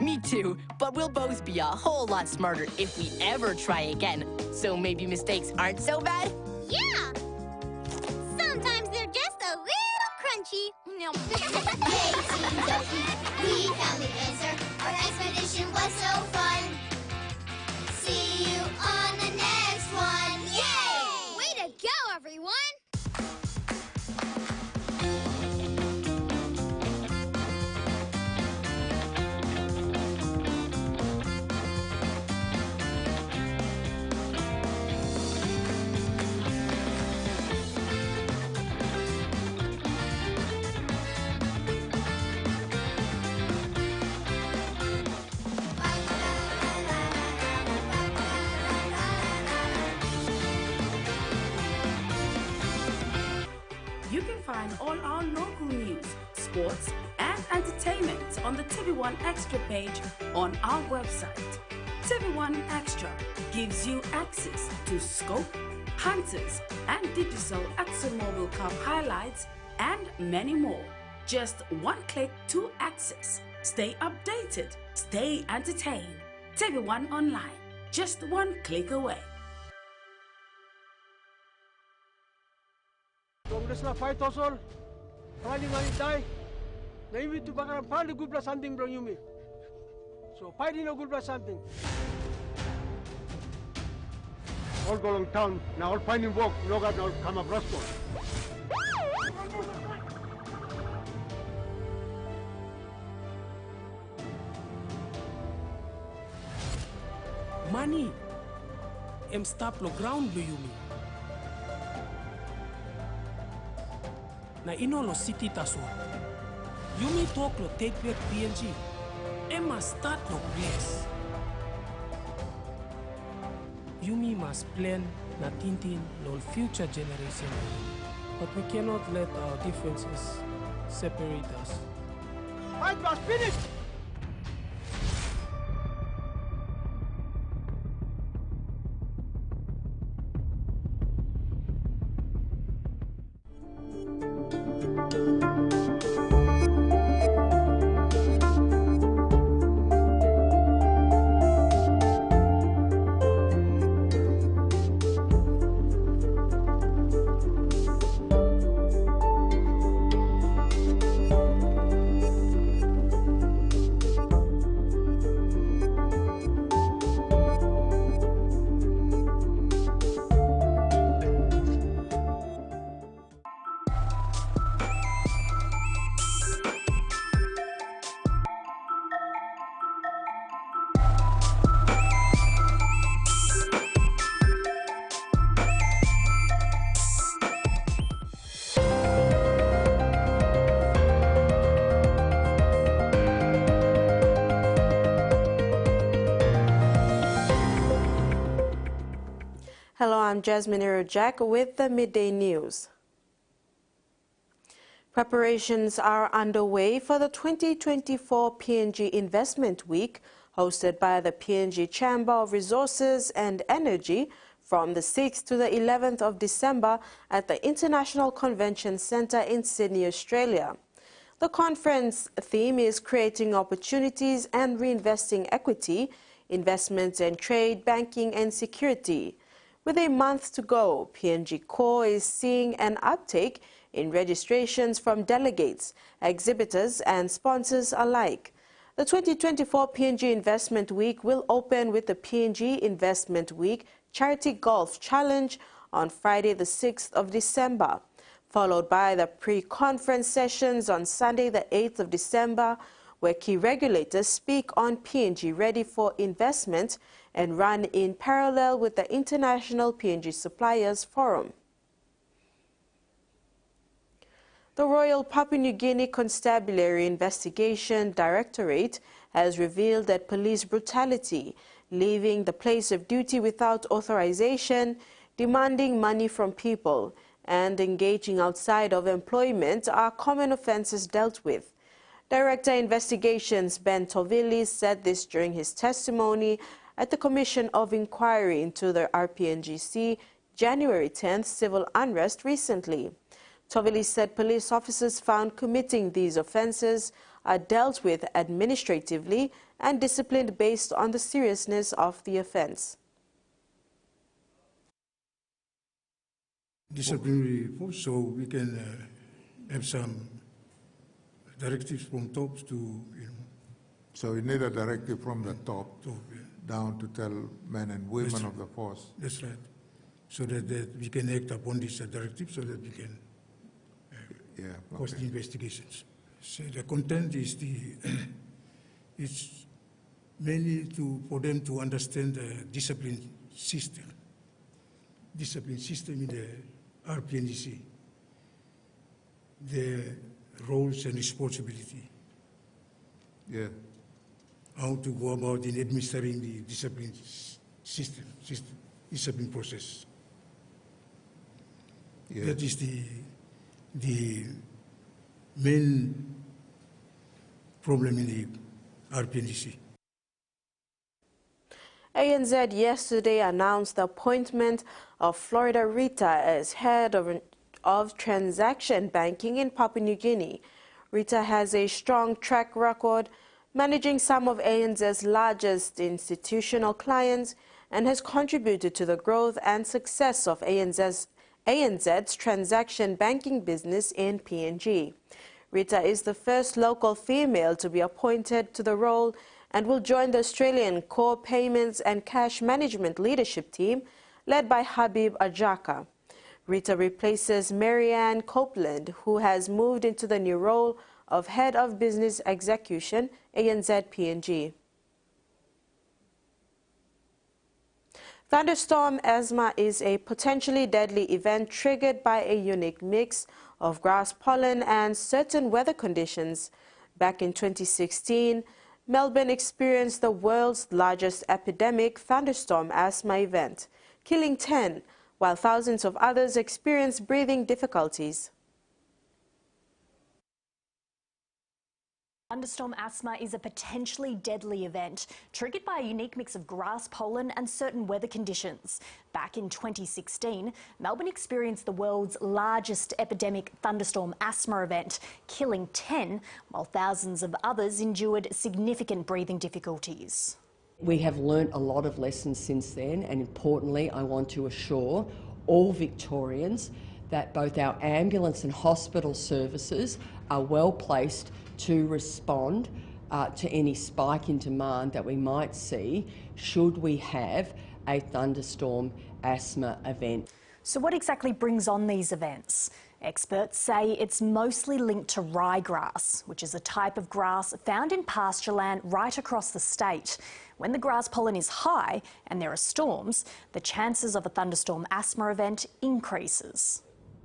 Me too, but we'll both be a whole lot smarter if we ever try again. So maybe mistakes aren't so bad? Yeah! Sometimes they're just a little crunchy. Yay, TVWAN, we found the answer. Our expedition was so fun. See you on the next one. Yay! Way to go, everyone! You can find all our local news, sports, and entertainment on the TVWAN Extra page on our website. TVWAN Extra gives you access to Scope, Hunters, and digital ExxonMobil Cup highlights, and many more. Just one click to access. Stay updated, stay entertained. TVWAN Online, just one click away. Congress na fight tosol, paling anitay, na imi tu bakaran paling gubla something bro yumi. So fighting no gubla something. All go long town, now all finding work, no got now come up Roscoe. Money, stop lo ground lo yumi. Na ino lo city taso. Yumi talk lo take back PNG. Emma start lo place. Yumi must plan na tintin lo future generation. But we cannot let our differences separate us. Fight was finished! Hello, I'm Jasmine Jack with the Midday News. Preparations are underway for the 2024 PNG Investment Week, hosted by the PNG Chamber of Resources and Energy from the 6th to the 11th of December at the International Convention Centre in Sydney, Australia. The conference theme is creating opportunities and reinvesting equity, investments in trade, banking and security. With a month to go, PNG Core is seeing an uptake in registrations from delegates, exhibitors and sponsors alike. The 2024 PNG Investment Week will open with the PNG Investment Week Charity Golf Challenge on Friday the 6th of December, followed by the pre-conference sessions on Sunday the 8th of December, where key regulators speak on PNG Ready for Investment and run in parallel with the International PNG Suppliers Forum. The Royal Papua New Guinea Constabulary Investigation Directorate has revealed that police brutality, leaving the place of duty without authorization, demanding money from people, and engaging outside of employment are common offences dealt with. Director Investigations Ben Tovili said this during his testimony at the Commission of Inquiry into the RPNGC January 10th civil unrest recently. Tovili said police officers found committing these offences are dealt with administratively and disciplined based on the seriousness of the offense. Disciplinary force, so we can have some directives from top to, you know. So you need a directive from the top Yeah. down to tell men and women of the force. That's right. So that we can act upon this directive so that we can post investigations. So the content is it's mainly for them to understand the discipline system in the RPNDC, the roles and responsibility. Yeah. How to go about in administering the discipline system, discipline process. Yeah. That is the main problem in the RPNDC. ANZ yesterday announced the appointment of Florida Rita as head of transaction banking in Papua New Guinea. Rita has a strong track record managing some of ANZ's largest institutional clients and has contributed to the growth and success of ANZ's transaction banking business in PNG. Rita is the first local female to be appointed to the role and will join the Australian Core Payments and Cash Management Leadership Team led by Habib Ajaka. Rita replaces Marianne Copeland, who has moved into the new role of Head of Business Execution, ANZ PNG. Thunderstorm asthma is a potentially deadly event triggered by a unique mix of grass pollen and certain weather conditions. Back in 2016, Melbourne experienced the world's largest epidemic thunderstorm asthma event, killing 10, while thousands of others experienced breathing difficulties. Thunderstorm asthma is a potentially deadly event triggered by a unique mix of grass pollen and certain weather conditions. Back in 2016, Melbourne experienced the world's largest epidemic thunderstorm asthma event, killing 10, while thousands of others endured significant breathing difficulties. We have learnt a lot of lessons since then, and importantly, I want to assure all Victorians that both our ambulance and hospital services are well placed to respond to any spike in demand that we might see should we have a thunderstorm asthma event. So what exactly brings on these events? Experts say it's mostly linked to ryegrass, which is a type of grass found in pasture land right across the state. When the grass pollen is high and there are storms, the chances of a thunderstorm asthma event increases.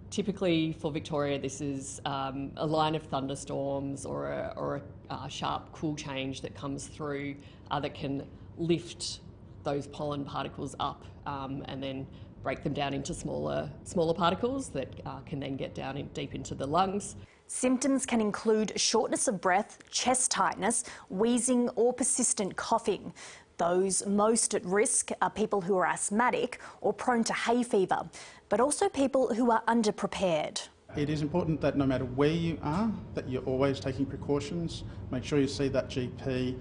Typically for Victoria, this is a line of thunderstorms or a sharp cool change that comes through that can lift those pollen particles up and then break them down into smaller particles that can then get down deep into the lungs. Symptoms can include shortness of breath, chest tightness, wheezing or persistent coughing. Those most at risk are people who are asthmatic or prone to hay fever, but also people who are underprepared. It is important that no matter where you are, that you're always taking precautions. Make sure you see that GP,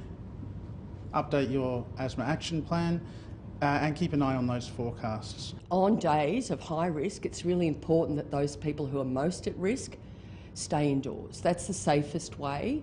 update your asthma action plan, and keep an eye on those forecasts. On days of high risk, it's really important that those people who are most at risk stay indoors. That's the safest way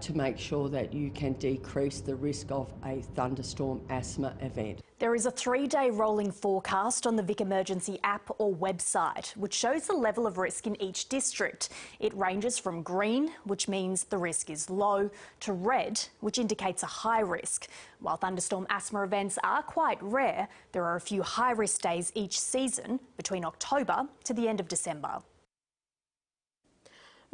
to make sure that you can decrease the risk of a thunderstorm asthma event. There is a 3-day rolling forecast on the Vic Emergency app or website, which shows the level of risk in each district. It ranges from green, which means the risk is low, to red, which indicates a high risk. While thunderstorm asthma events are quite rare, there are a few high-risk days each season between October to the end of December.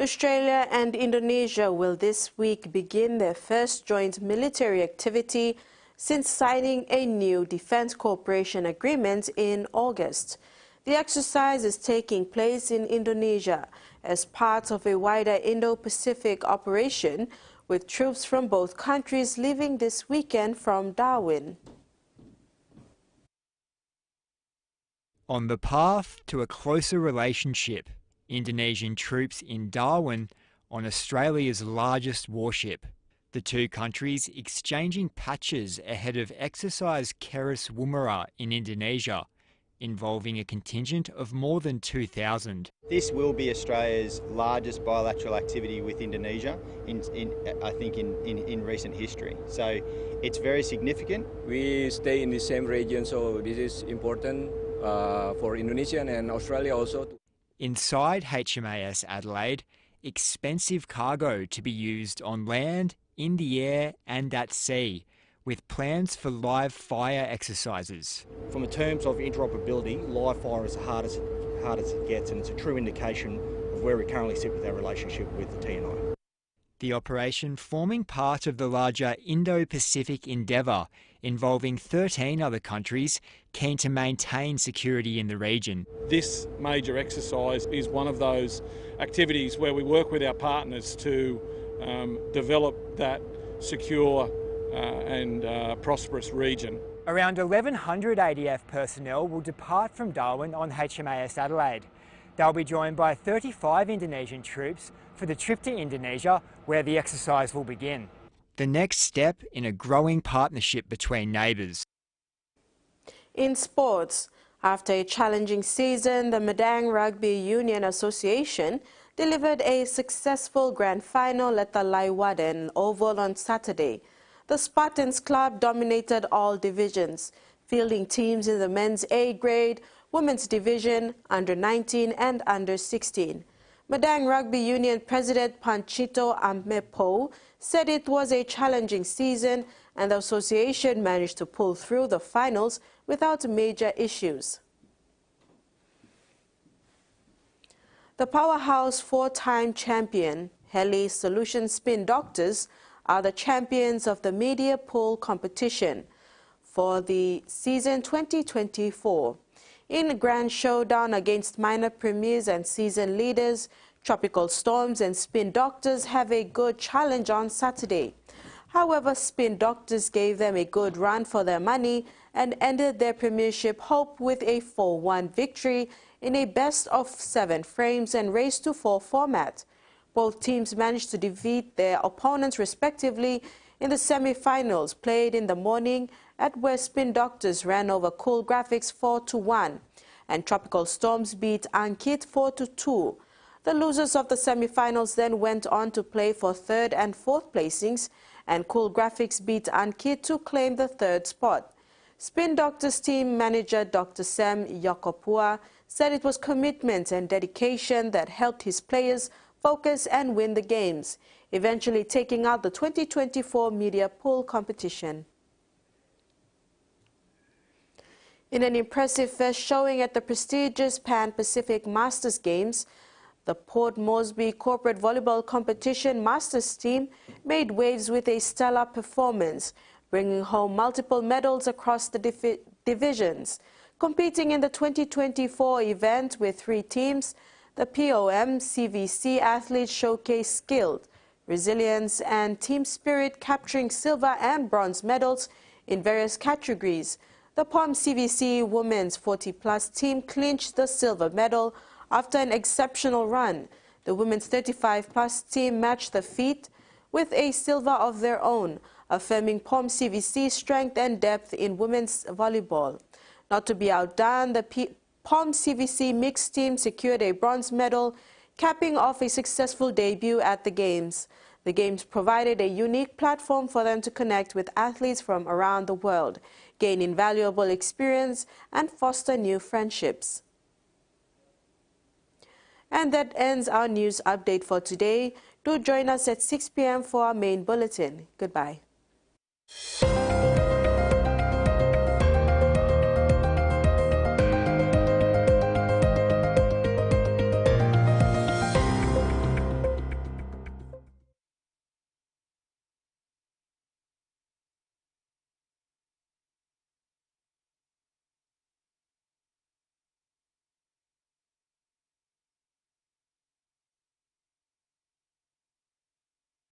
Australia and Indonesia will this week begin their first joint military activity since signing a new defence cooperation agreement in August. The exercise is taking place in Indonesia as part of a wider Indo-Pacific operation, with troops from both countries leaving this weekend from Darwin. On the path to a closer relationship, Indonesian troops in Darwin on Australia's largest warship. The two countries exchanging patches ahead of exercise Keris Woomera in Indonesia, involving a contingent of more than 2,000. This will be Australia's largest bilateral activity with Indonesia in recent history. So it's very significant. We stay in the same region, so this is important for Indonesia and Australia also. Inside HMAS Adelaide, expensive cargo to be used on land, in the air and at sea, with plans for live fire exercises. From the terms of interoperability, live fire is the hardest it gets, and it's a true indication of where we currently sit with our relationship with the TNI. The operation forming part of the larger Indo-Pacific endeavour involving 13 other countries keen to maintain security in the region. This major exercise is one of those activities where we work with our partners to develop that secure and prosperous region. Around 1,100 ADF personnel will depart from Darwin on HMAS Adelaide. They'll be joined by 35 Indonesian troops for the trip to Indonesia, where the exercise will begin. The next step in a growing partnership between neighbours. In sports, after a challenging season, the Madang Rugby Union Association delivered a successful grand final at the Leeuwarden Oval on Saturday. The Spartans club dominated all divisions, fielding teams in the men's A grade, women's division, under 19 and under 16. Madang Rugby Union President Panchito Amepo said it was a challenging season and the association managed to pull through the finals without major issues. The powerhouse four-time champion, Heli Solution Spin Doctors, are the champions of the media pool competition for the season 2024. In a grand showdown against minor premiers and season leaders, Tropical Storms and Spin Doctors have a good challenge on Saturday. However, Spin Doctors gave them a good run for their money and ended their premiership hope with a 4-1 victory in a best-of-7 frames and race-to-4 format. Both teams managed to defeat their opponents respectively in the semi-finals played in the morning, at where Spin Doctors ran over Cool Graphics 4-1 and Tropical Storms beat Ankit 4-2. The losers of the semi-finals then went on to play for third and fourth placings, and Cool Graphics beat Ankit to claim the third spot. Spin Doctors team manager Dr. Sam Yokopua said it was commitment and dedication that helped his players focus and win the games, eventually taking out the 2024 media pool competition. In an impressive first showing at the prestigious Pan-Pacific Masters Games, the Port Moresby Corporate Volleyball Competition Masters team made waves with a stellar performance, bringing home multiple medals across the divisions. Competing in the 2024 event with 3 teams, the POM CVC athletes showcased skill, resilience and team spirit, capturing silver and bronze medals in various categories. The POM CVC women's 40-plus team clinched the silver medal after an exceptional run. The women's 35-plus team matched the feat with a silver of their own, affirming POM CVC's strength and depth in women's volleyball. Not to be outdone, the POM CVC mixed team secured a bronze medal, capping off a successful debut at the Games. The Games provided a unique platform for them to connect with athletes from around the world, gain invaluable experience, and foster new friendships. And that ends our news update for today. Do join us at 6 p.m. for our main bulletin. Goodbye.